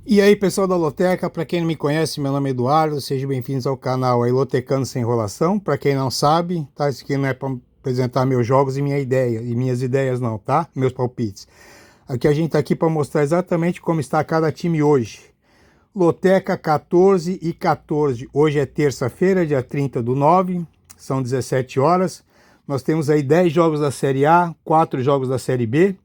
E aí, pessoal da Loteca, para quem não me conhece, meu nome é Eduardo, sejam bem-vindos ao canal aí Lotecando Sem Enrolação. Para quem não sabe, tá? Isso aqui não é para apresentar meus jogos e minha ideia, e minhas ideias não, tá? Meus palpites. Aqui a gente tá aqui para mostrar exatamente como está cada time hoje. Loteca 14 e 14. Hoje é terça-feira, dia 30/9, são 17 horas. Nós temos aí 10 jogos da Série A, 4 jogos da Série B.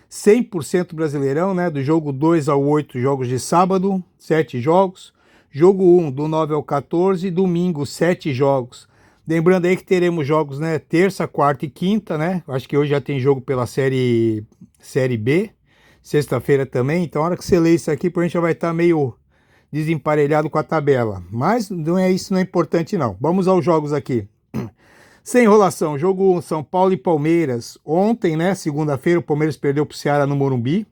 100% Brasileirão, né? Do jogo 2 ao 8, jogos de sábado, 7 jogos. Jogo 1, do 9 ao 14, domingo, 7 jogos. Lembrando aí que teremos jogos, né? Terça, quarta e quinta, né? Acho que hoje já tem jogo pela série B. Sexta-feira também. Então, a hora que você lê isso aqui, a gente já vai estar meio desemparelhado com a tabela. Mas não é isso, não é importante não. Vamos aos jogos aqui. Sem enrolação, jogo 1, São Paulo e Palmeiras. Ontem, né, segunda-feira, o Palmeiras perdeu para o Ceará no Morumbi.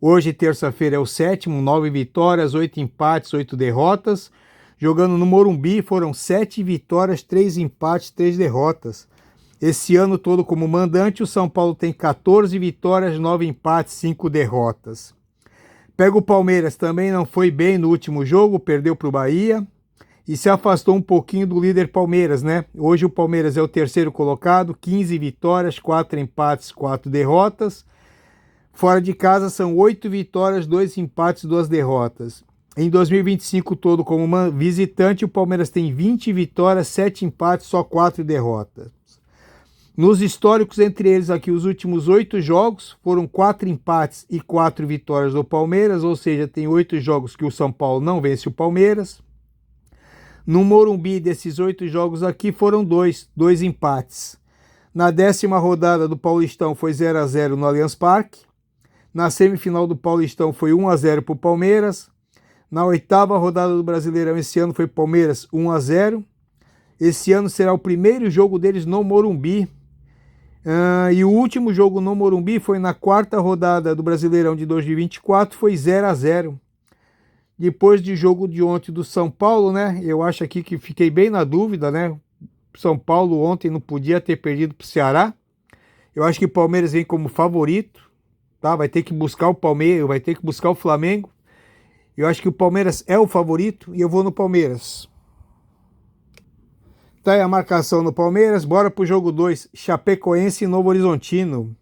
Hoje, terça-feira, é o sétimo, 9 vitórias, 8 empates, 8 derrotas. Jogando no Morumbi, foram 7 vitórias, 3 empates, 3 derrotas. Esse ano todo como mandante, o São Paulo tem 14 vitórias, 9 empates, 5 derrotas. Pega o Palmeiras, também não foi bem no último jogo, perdeu para o Bahia. E se afastou um pouquinho do líder Palmeiras, né? Hoje o Palmeiras é o terceiro colocado, 15 vitórias, 4 empates, 4 derrotas. Fora de casa são 8 vitórias, 2 empates, 2 derrotas. Em 2025 todo como visitante, o Palmeiras tem 20 vitórias, 7 empates, só 4 derrotas. Nos históricos, entre eles aqui, os últimos 8 jogos foram 4 empates e 4 vitórias do Palmeiras, ou seja, tem 8 jogos que o São Paulo não vence o Palmeiras. No Morumbi, desses 8 jogos aqui, foram 2 empates. Na 10ª rodada do Paulistão foi 0-0 no Allianz Parque. Na semifinal do Paulistão foi 1-0 para o Palmeiras. Na 8ª rodada do Brasileirão esse ano foi Palmeiras 1-0. Esse ano será o primeiro jogo deles no Morumbi. E o último jogo no Morumbi foi na 4ª rodada do Brasileirão de 2024, foi 0-0. Depois do jogo de ontem do São Paulo, né? Eu acho aqui que fiquei bem na dúvida, né? São Paulo ontem não podia ter perdido para o Ceará. Eu acho que o Palmeiras vem como favorito, tá? Vai ter que buscar o Palmeiras, vai ter que buscar o Flamengo. Eu acho que o Palmeiras é o favorito e eu vou no Palmeiras. Tá aí a marcação no Palmeiras. Bora pro jogo 2, Chapecoense e Novo Horizontino.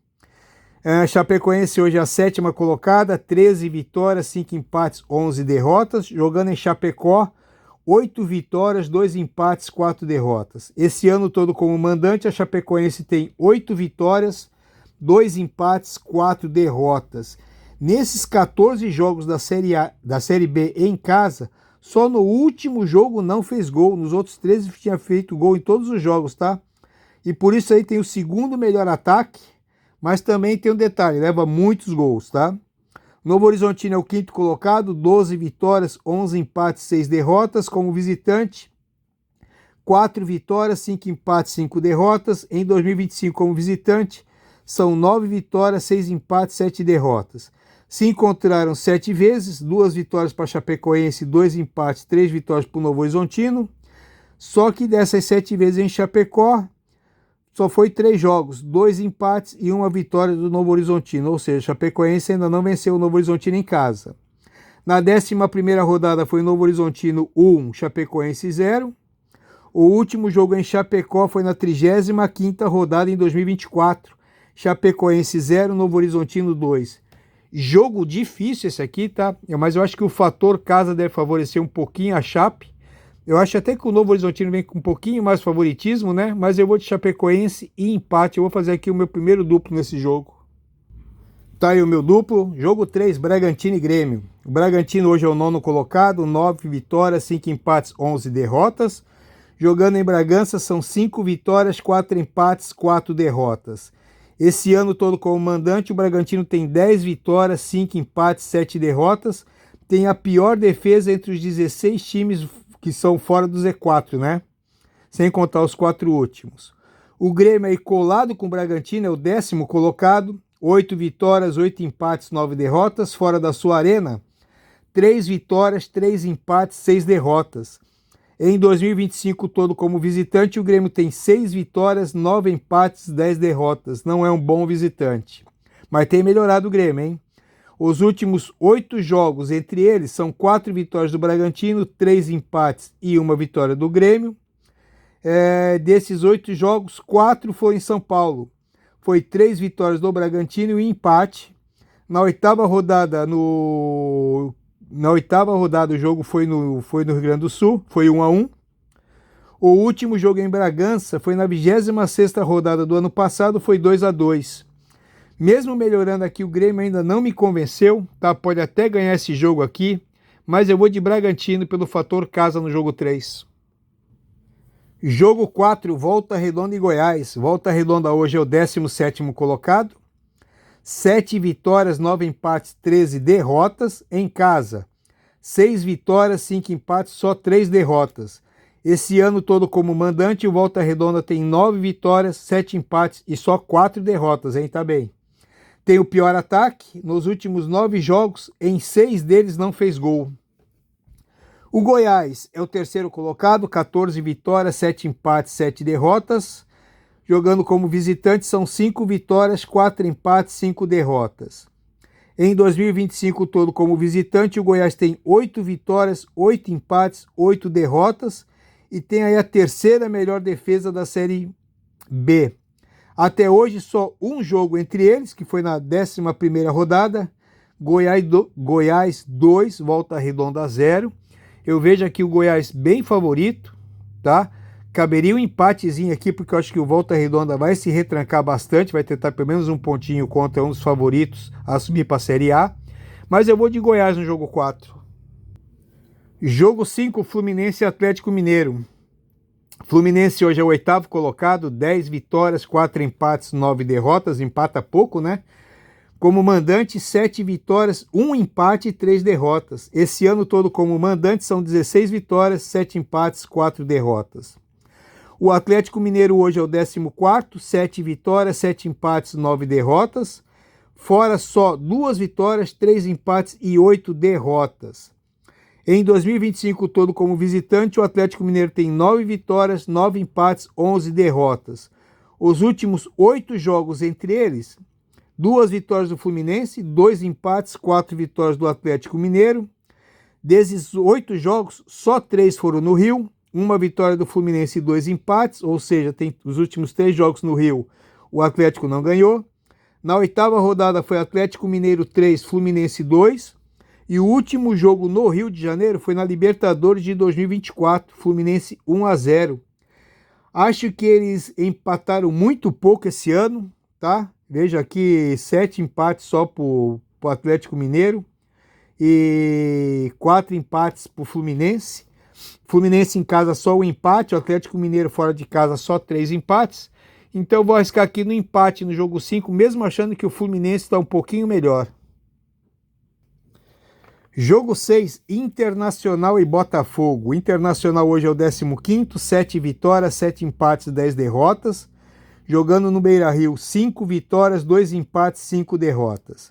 Chapecoense hoje é a 7ª colocada, 13 vitórias, 5 empates, 11 derrotas. Jogando em Chapecó, 8 vitórias, 2 empates, 4 derrotas. Esse ano todo como mandante, a Chapecoense tem 8 vitórias, 2 empates, 4 derrotas. Nesses 14 jogos da Série B em casa, só no último jogo não fez gol. Nos outros 13 tinha feito gol em todos os jogos, tá? E por isso aí tem o segundo melhor ataque. Mas também tem um detalhe, leva muitos gols, tá? Novo Horizontino é o 5º colocado, 12 vitórias, 11 empates, 6 derrotas. Como visitante, 4 vitórias, 5 empates, 5 derrotas. Em 2025, como visitante, são 9 vitórias, 6 empates, 7 derrotas. Se encontraram 7 vezes, 2 vitórias para Chapecoense, 2 empates, 3 vitórias para o Novo Horizontino. Só que dessas 7 vezes em Chapecó, só foi 3 jogos, 2 empates e 1 vitória do Novo Horizontino, ou seja, Chapecoense ainda não venceu o Novo Horizontino em casa. Na 11ª rodada foi Novo Horizontino 1, Chapecoense 0. O último jogo em Chapecó foi na 35ª rodada em 2024, Chapecoense 0, Novo Horizontino 2. Jogo difícil esse aqui, tá? Mas eu acho que o fator casa deve favorecer um pouquinho a Chape. Eu acho até que o Novo Horizontino vem com um pouquinho mais favoritismo, né? Mas eu vou de Chapecoense e empate. Eu vou fazer aqui o meu primeiro duplo nesse jogo. Tá aí o meu duplo. Jogo 3, Bragantino e Grêmio. O Bragantino hoje é o 9º colocado, 9 vitórias, 5 empates, 11 derrotas. Jogando em Bragança são 5 vitórias, 4 empates, 4 derrotas. Esse ano todo como mandante, o Bragantino tem 10 vitórias, 5 empates, 7 derrotas. Tem a pior defesa entre os 16 times que são fora do Z4, né? Sem contar os 4 últimos. O Grêmio aí colado com o Bragantino é o 10º colocado, 8 vitórias, 8 empates, 9 derrotas, fora da sua arena, 3 vitórias, 3 empates, 6 derrotas. Em 2025 todo como visitante, o Grêmio tem 6 vitórias, 9 empates, 10 derrotas. Não é um bom visitante. Mas tem melhorado o Grêmio, hein? Os últimos 8 jogos entre eles são 4 vitórias do Bragantino, 3 empates e 1 vitória do Grêmio. Desses 8 jogos, 4 foram em São Paulo. Foi 3 vitórias do Bragantino e um empate. Na oitava rodada o jogo foi no Rio Grande do Sul, foi 1-1. O último jogo em Bragança foi na 26ª rodada do ano passado, foi 2-2. Mesmo melhorando aqui, o Grêmio ainda não me convenceu, tá? Pode até ganhar esse jogo aqui, mas eu vou de Bragantino pelo fator casa no jogo 3. Jogo 4, Volta Redonda e Goiás. Volta Redonda hoje é o 17º colocado. 7 vitórias, 9 empates, 13 derrotas em casa. 6 vitórias, 5 empates, só 3 derrotas. Esse ano todo como mandante, o Volta Redonda tem 9 vitórias, 7 empates e só 4 derrotas, hein? Tá bem. Tem o pior ataque, nos últimos 9 jogos, em 6 deles não fez gol. O Goiás é o terceiro colocado, 14 vitórias, 7 empates, 7 derrotas. Jogando como visitante são 5 vitórias, 4 empates, 5 derrotas. Em 2025 todo como visitante, o Goiás tem 8 vitórias, 8 empates, 8 derrotas e tem aí a terceira melhor defesa da Série B. Até hoje só um jogo entre eles, que foi na 11ª rodada, Goiás 2, Volta Redonda 0. Eu vejo aqui o Goiás bem favorito, tá? Caberia um empatezinho aqui, porque eu acho que o Volta Redonda vai se retrancar bastante, vai tentar pelo menos um pontinho contra um dos favoritos a subir para a Série A. Mas eu vou de Goiás no jogo 4. Jogo 5, Fluminense e Atlético Mineiro. Fluminense hoje é o 8º colocado, 10 vitórias, 4 empates, 9 derrotas, empata pouco, né? Como mandante, 7 vitórias, 1 empate e 3 derrotas. Esse ano todo como mandante são 16 vitórias, 7 empates, 4 derrotas. O Atlético Mineiro hoje é o 14º, 7 vitórias, 7 empates, 9 derrotas. Fora só 2 vitórias, 3 empates e 8 derrotas. Em 2025 todo como visitante, o Atlético Mineiro tem 9 vitórias, 9 empates, 11 derrotas. Os últimos 8 jogos entre eles, 2 vitórias do Fluminense, 2 empates, 4 vitórias do Atlético Mineiro. Desses 8 jogos, só 3 foram no Rio, 1 vitória do Fluminense e 2 empates, ou seja, tem os últimos 3 jogos no Rio, o Atlético não ganhou. Na 8ª rodada foi Atlético Mineiro 3, Fluminense 2. E o último jogo no Rio de Janeiro foi na Libertadores de 2024, Fluminense 1-0. Acho que eles empataram muito pouco esse ano, tá? Veja aqui, 7 empates só para o Atlético Mineiro e 4 empates para o Fluminense. Fluminense em casa só um empate, o Atlético Mineiro fora de casa só 3 empates. Então eu vou arriscar aqui no empate no jogo 5, mesmo achando que o Fluminense está um pouquinho melhor. Jogo 6, Internacional e Botafogo. O Internacional hoje é o 15º, 7 vitórias, 7 empates, 10 derrotas. Jogando no Beira-Rio, 5 vitórias, 2 empates, 5 derrotas.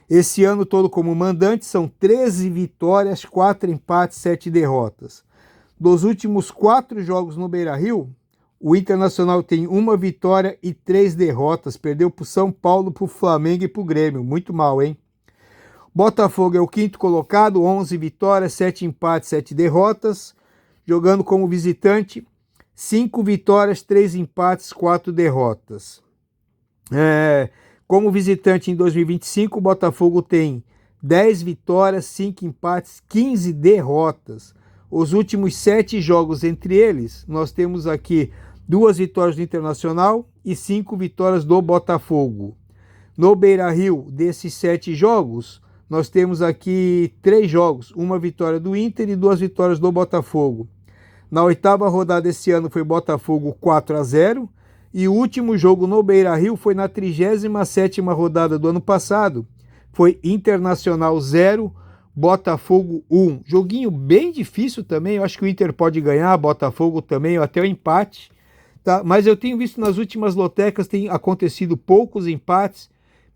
Esse ano todo como mandante são 13 vitórias, 4 empates, 7 derrotas. Dos últimos 4 jogos no Beira-Rio, o Internacional tem 1 vitória e 3 derrotas. Perdeu para o São Paulo, para o Flamengo e para o Grêmio. Muito mal, hein? Botafogo é o 5º colocado, 11 vitórias, 7 empates, 7 derrotas. Jogando como visitante, 5 vitórias, 3 empates, 4 derrotas. Como visitante em 2025, o Botafogo tem 10 vitórias, 5 empates, 15 derrotas. Os últimos 7 jogos entre eles, nós temos aqui 2 vitórias do Internacional e 5 vitórias do Botafogo. No Beira-Rio, desses 7 jogos, nós temos aqui 3 jogos, 1 vitória do Inter e 2 vitórias do Botafogo. Na 8ª rodada esse ano foi Botafogo 4-0 e o último jogo no Beira-Rio foi na 37ª rodada do ano passado. Foi Internacional 0, Botafogo 1. Joguinho bem difícil também, eu acho que o Inter pode ganhar, Botafogo também, até o empate. Tá? Mas eu tenho visto nas últimas lotecas, tem acontecido poucos empates.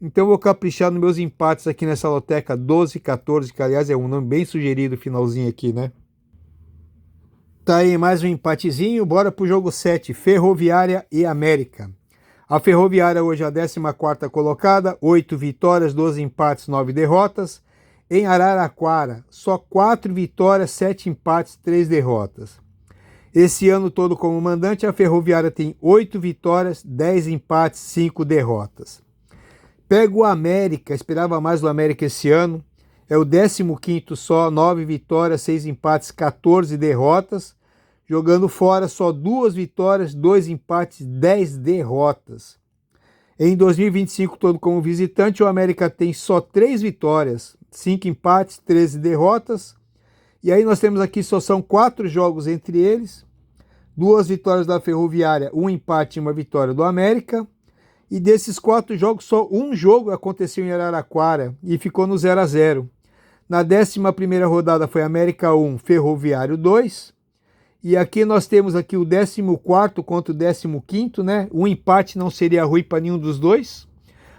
Então eu vou caprichar nos meus empates aqui nessa loteca 12 e 14, que aliás é um nome bem sugerido, finalzinho aqui, né? Tá aí mais um empatezinho, bora pro jogo 7, Ferroviária e América. A Ferroviária hoje é a 14ª colocada, 8 vitórias, 12 empates, 9 derrotas. Em Araraquara, só 4 vitórias, 7 empates, 3 derrotas. Esse ano todo como mandante, a Ferroviária tem 8 vitórias, 10 empates, 5 derrotas. Pega o América, esperava mais do América esse ano. É o 15º só, 9 vitórias, 6 empates, 14 derrotas. Jogando fora, só 2 vitórias, 2 empates, 10 derrotas. Em 2025, todo como visitante, o América tem só 3 vitórias, 5 empates, 13 derrotas. E aí nós temos aqui, só são 4 jogos entre eles. 2 vitórias da Ferroviária, 1 empate e 1 vitória do América. E desses 4 jogos, só um jogo aconteceu em Araraquara e ficou no 0-0. Na 11ª rodada foi América 1, Ferroviário 2. E aqui nós temos aqui o 14º contra o 15º, né? Um empate não seria ruim para nenhum dos dois.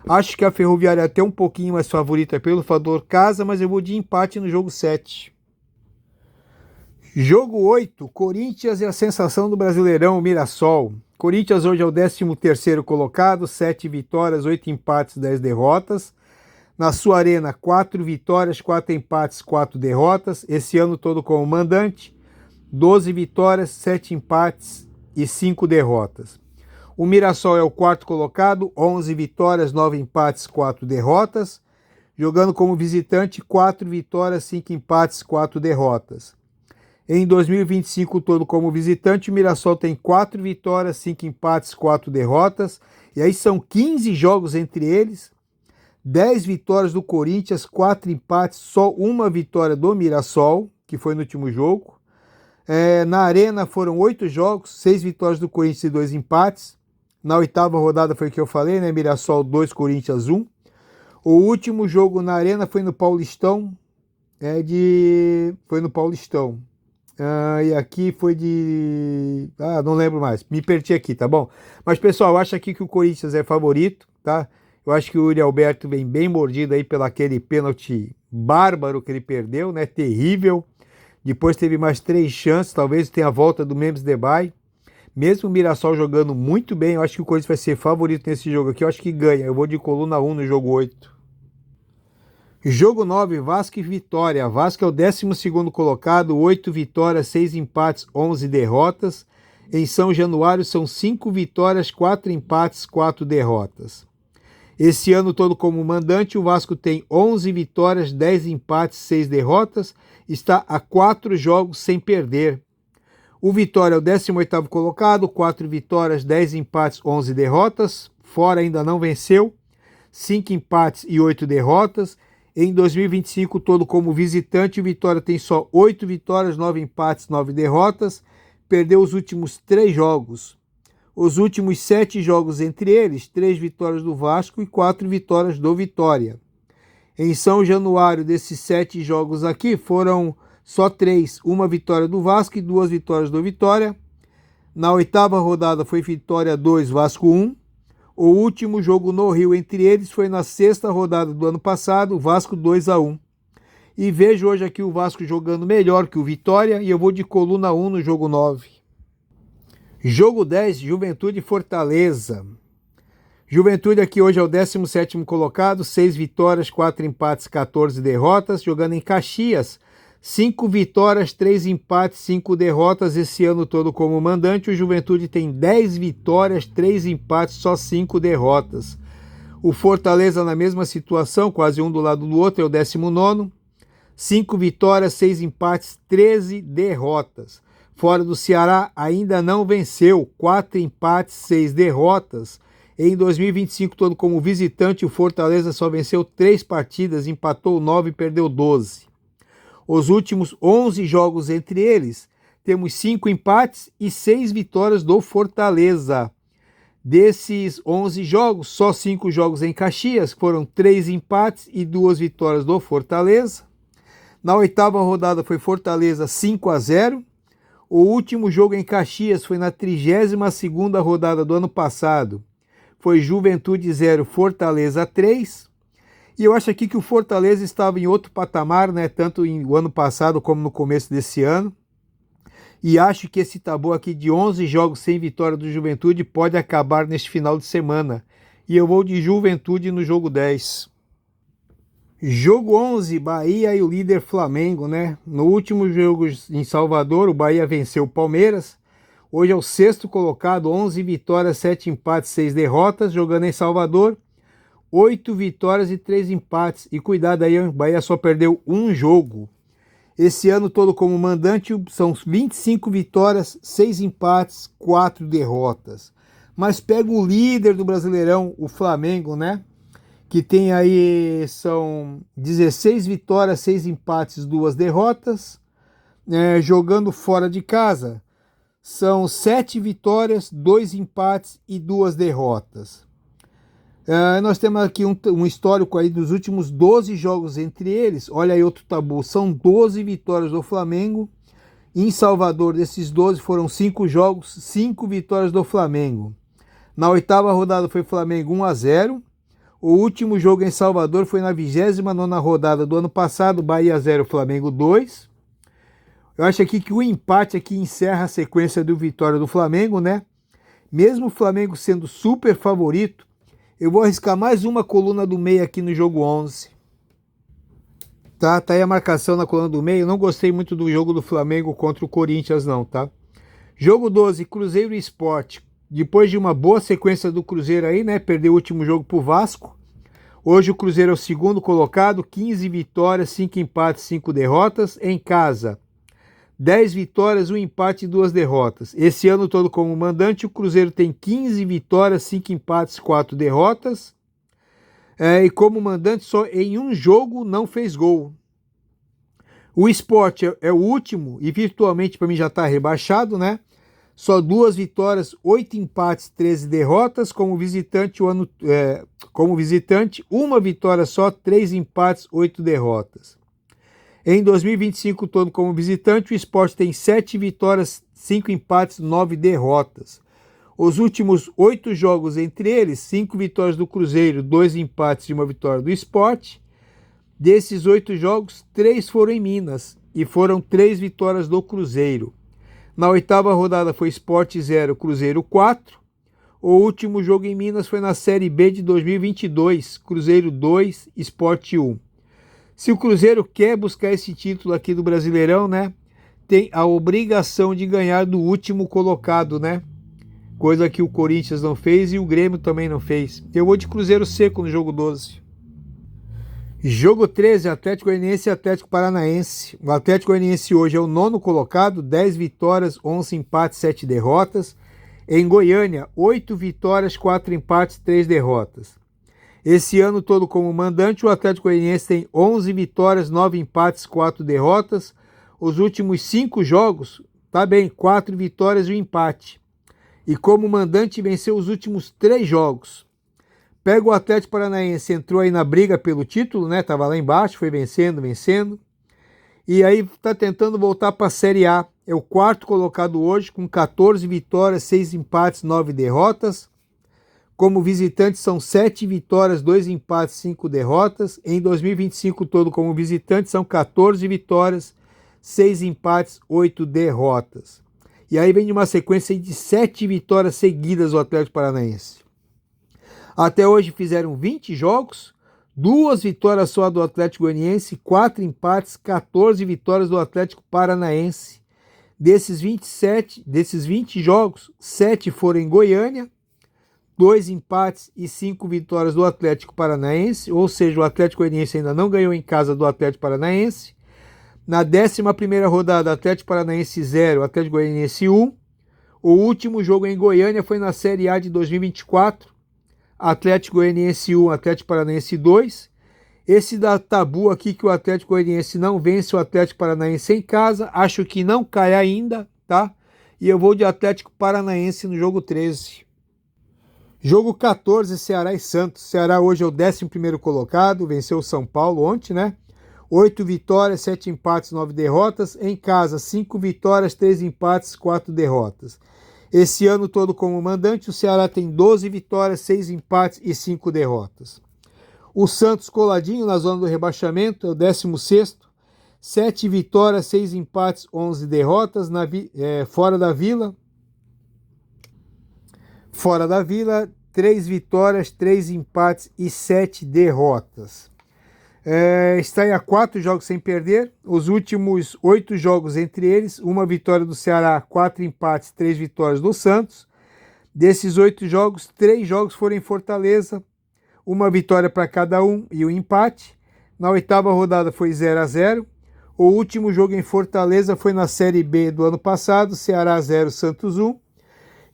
Acho que a Ferroviária é até um pouquinho mais favorita pelo fator casa, mas eu vou de empate no jogo 7. Jogo 8, Corinthians e a sensação do Brasileirão, o Mirassol. Corinthians hoje é o 13º colocado, 7 vitórias, 8 empates, 10 derrotas. Na sua arena, 4 vitórias, 4 empates, 4 derrotas. Esse ano todo como mandante, 12 vitórias, 7 empates e 5 derrotas. O Mirassol é o 4º colocado, 11 vitórias, 9 empates, 4 derrotas. Jogando como visitante, 4 vitórias, 5 empates, 4 derrotas. Em 2025, todo como visitante, o Mirassol tem 4 vitórias, 5 empates, 4 derrotas. E aí são 15 jogos entre eles. 10 vitórias do Corinthians, 4 empates, só uma vitória do Mirassol, que foi no último jogo. Na Arena foram 8 jogos, 6 vitórias do Corinthians e 2 empates. Na 8ª rodada foi o que eu falei, né? Mirassol 2, Corinthians 1. O último jogo na Arena foi no Paulistão. Foi no Paulistão. E aqui foi de... não lembro mais. Me perdi aqui, tá bom? Mas, pessoal, eu acho aqui que o Corinthians é favorito, tá? Eu acho que o Yuri Alberto vem bem mordido aí pelo aquele pênalti bárbaro que ele perdeu, né? Terrível. Depois teve mais 3 chances, talvez tenha a volta do Memphis Depay. Mesmo o Mirassol jogando muito bem, eu acho que o Corinthians vai ser favorito nesse jogo aqui. Eu acho que ganha. Eu vou de coluna 1 no jogo 8. Jogo 9, Vasco e Vitória. Vasco é o 12º colocado, 8 vitórias, 6 empates, 11 derrotas. Em São Januário são 5 vitórias, 4 empates, 4 derrotas. Esse ano todo como mandante, o Vasco tem 11 vitórias, 10 empates, 6 derrotas. Está a 4 jogos sem perder. O Vitória é o 18º colocado, 4 vitórias, 10 empates, 11 derrotas. Fora ainda não venceu, 5 empates e 8 derrotas. Em 2025, todo como visitante, o Vitória tem só 8 vitórias, 9 empates, 9 derrotas. Perdeu os últimos 3 jogos. Os últimos 7 jogos entre eles, 3 vitórias do Vasco e 4 vitórias do Vitória. Em São Januário, desses 7 jogos aqui, foram só 3. Uma vitória do Vasco e 2 vitórias do Vitória. Na 8ª rodada foi Vitória 2, Vasco 1. O último jogo no Rio entre eles foi na 6ª rodada do ano passado, Vasco 2-1. E vejo hoje aqui o Vasco jogando melhor que o Vitória e eu vou de coluna 1 no jogo 9. Jogo 10, Juventude e Fortaleza. Juventude aqui hoje é o 17º colocado, 6 vitórias, 4 empates, 14 derrotas, jogando em Caxias. 5 vitórias, 3 empates, 5 derrotas. Esse ano todo como mandante, o Juventude tem 10 vitórias, 3 empates, só 5 derrotas. O Fortaleza na mesma situação, quase um do lado do outro, é o 19º. 5 vitórias, 6 empates, 13 derrotas. Fora do Ceará, ainda não venceu, 4 empates, 6 derrotas. Em 2025, todo como visitante, o Fortaleza só venceu 3 partidas, empatou 9 e perdeu 12. Os últimos 11 jogos entre eles, temos 5 empates e 6 vitórias do Fortaleza. Desses 11 jogos, só 5 jogos em Caxias, foram 3 empates e 2 vitórias do Fortaleza. Na 8ª rodada foi Fortaleza 5-0. O último jogo em Caxias foi na 32ª rodada do ano passado. Foi Juventude 0, Fortaleza 3. E eu acho aqui que o Fortaleza estava em outro patamar, né? Tanto no ano passado como no começo desse ano. E acho que esse tabu aqui de 11 jogos sem vitória do Juventude pode acabar neste final de semana. E eu vou de Juventude no jogo 10. Jogo 11, Bahia e o líder Flamengo, né? No último jogo em Salvador, o Bahia venceu o Palmeiras. Hoje é o sexto colocado, 11 vitórias, 7 empates, 6 derrotas, jogando em Salvador. 8 vitórias e 3 empates. E cuidado aí, o Bahia só perdeu um jogo. Esse ano todo como mandante são 25 vitórias, 6 empates, 4 derrotas. Mas pega o líder do Brasileirão, o Flamengo, né? Que tem aí, são 16 vitórias, 6 empates, 2 derrotas. Jogando fora de casa, são 7 vitórias, 2 empates e 2 derrotas. Nós temos aqui um histórico aí dos últimos 12 jogos entre eles. Olha aí outro tabu, são 12 vitórias do Flamengo. Em Salvador, desses 12 foram 5 jogos, 5 vitórias do Flamengo. Na oitava rodada foi Flamengo 1-0. O último jogo em Salvador foi na 29ª rodada do ano passado, Bahia 0, Flamengo 2. Eu acho aqui que o empate aqui encerra a sequência do vitória do Flamengo, né? Mesmo o Flamengo sendo super favorito, eu vou arriscar mais uma coluna do meio aqui no jogo 11. Tá aí a marcação na coluna do meio. Eu não gostei muito do jogo do Flamengo contra o Corinthians não, tá? Jogo 12, Cruzeiro e Sport. Depois de uma boa sequência do Cruzeiro aí, né? Perdeu o último jogo pro Vasco. Hoje o Cruzeiro é o segundo colocado, 15 vitórias, 5 empates, 5 derrotas. Em casa, 10 vitórias, 1 empate e 2 derrotas. Esse ano todo como mandante, o Cruzeiro tem 15 vitórias, 5 empates, 4 derrotas. E como mandante, só em um jogo não fez gol. O Sport é o último e virtualmente para mim já está rebaixado, né? Só 2 vitórias, 8 empates, 13 derrotas. Como visitante, uma vitória só, 3 empates, 8 derrotas. Em 2025, todo como visitante, o Sport tem 7 vitórias, 5 empates, 9 derrotas. Os últimos 8 jogos entre eles, 5 vitórias do Cruzeiro, 2 empates e 1 vitória do Sport. Desses 8 jogos, 3 foram em Minas e foram 3 vitórias do Cruzeiro. Na oitava rodada foi Sport 0, Cruzeiro 4. O último jogo em Minas foi na Série B de 2022, Cruzeiro 2, Sport 1. Se o Cruzeiro quer buscar esse título aqui do Brasileirão, né, tem a obrigação de ganhar do último colocado, né? Coisa que o Corinthians não fez e o Grêmio também não fez. Eu vou de Cruzeiro seco no jogo 12. Jogo 13, Atlético Goianiense e Atlético Paranaense. O Atlético Goianiense hoje é o 9º colocado, 10 vitórias, 11 empates, 7 derrotas. Em Goiânia, 8 vitórias, 4 empates, 3 derrotas. Esse ano todo como mandante, o Atlético Goianiense tem 11 vitórias, 9 empates, 4 derrotas. Os últimos 5 jogos, tá bem, 4 vitórias e 1 empate. E como mandante venceu os últimos 3 jogos. Pega o Atlético Paranaense, entrou aí na briga pelo título, né? Tava lá embaixo, foi vencendo. E aí tá tentando voltar para a Série A. É o 4º colocado hoje, com 14 vitórias, 6 empates, 9 derrotas. Como visitante são 7 vitórias, 2 empates, 5 derrotas. Em 2025 todo como visitante são 14 vitórias, 6 empates, 8 derrotas. E aí vem de uma sequência de 7 vitórias seguidas do Atlético Paranaense. Até hoje fizeram 20 jogos, 2 vitórias só do Atlético Goianiense, 4 empates, 14 vitórias do Atlético Paranaense. Desses 20 jogos, 7 foram em Goiânia, 2 empates e 5 vitórias do Atlético Paranaense, ou seja, o Atlético Goianiense ainda não ganhou em casa do Atlético Paranaense. Na 11ª rodada, Atlético Paranaense 0, Atlético Goianiense 1. O último jogo em Goiânia foi na Série A de 2024, Atlético Goianiense 1, Atlético Paranaense 2. Esse da tabu aqui que o Atlético Goianiense não vence o Atlético Paranaense em casa, acho que não cai ainda, tá? E eu vou de Atlético Paranaense no jogo 13. Jogo 14, Ceará e Santos. Ceará hoje é o 11º colocado, venceu o São Paulo ontem, né? 8 vitórias, 7 empates, 9 derrotas. Em casa, 5 vitórias, 3 empates, 4 derrotas. Esse ano todo como mandante, o Ceará tem 12 vitórias, 6 empates e 5 derrotas. O Santos coladinho na zona do rebaixamento, é o 16º, 7 vitórias, 6 empates, 11 derrotas fora da Vila. Fora da Vila, 3 vitórias, 3 empates e 7 derrotas. Está a 4 jogos sem perder. Os últimos 8 jogos entre eles, 1 vitória do Ceará, 4 empates, 3 vitórias do Santos. Desses 8 jogos, 3 jogos foram em Fortaleza, 1 vitória para cada um e um empate. Na 8ª rodada foi 0-0. O último jogo em Fortaleza foi na Série B do ano passado, Ceará 0, Santos 1.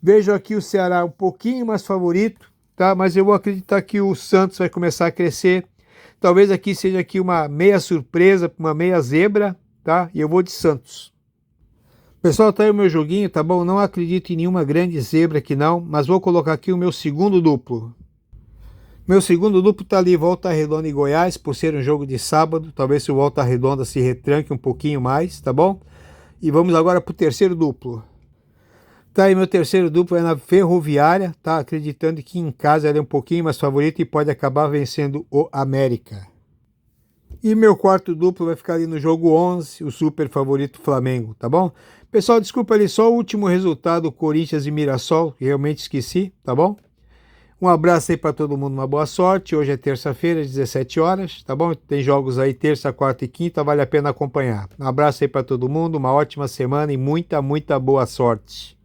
Vejo aqui o Ceará um pouquinho mais favorito, tá? Mas eu vou acreditar que o Santos vai começar a crescer. Talvez aqui seja aqui uma meia surpresa, uma meia zebra, tá? E eu vou de Santos. Pessoal, tá aí o meu joguinho, tá bom? Não acredito em nenhuma grande zebra aqui não, mas vou colocar aqui o meu segundo duplo. Meu segundo duplo tá ali, Volta Redonda e Goiás, por ser um jogo de sábado. Talvez se o Volta Redonda se retranque um pouquinho mais, tá bom? E vamos agora pro terceiro duplo. Tá aí, meu terceiro duplo é na Ferroviária, tá? Acreditando que em casa ela é um pouquinho mais favorita e pode acabar vencendo o América. E meu quarto duplo vai ficar ali no jogo 11, o super favorito Flamengo, tá bom? Pessoal, desculpa ali, só o último resultado, Corinthians e Mirassol, que realmente esqueci, tá bom? Um abraço aí para todo mundo, uma boa sorte. Hoje é terça-feira, às 17 horas, tá bom? Tem jogos aí terça, quarta e quinta, vale a pena acompanhar. Um abraço aí para todo mundo, uma ótima semana e muita, muita boa sorte.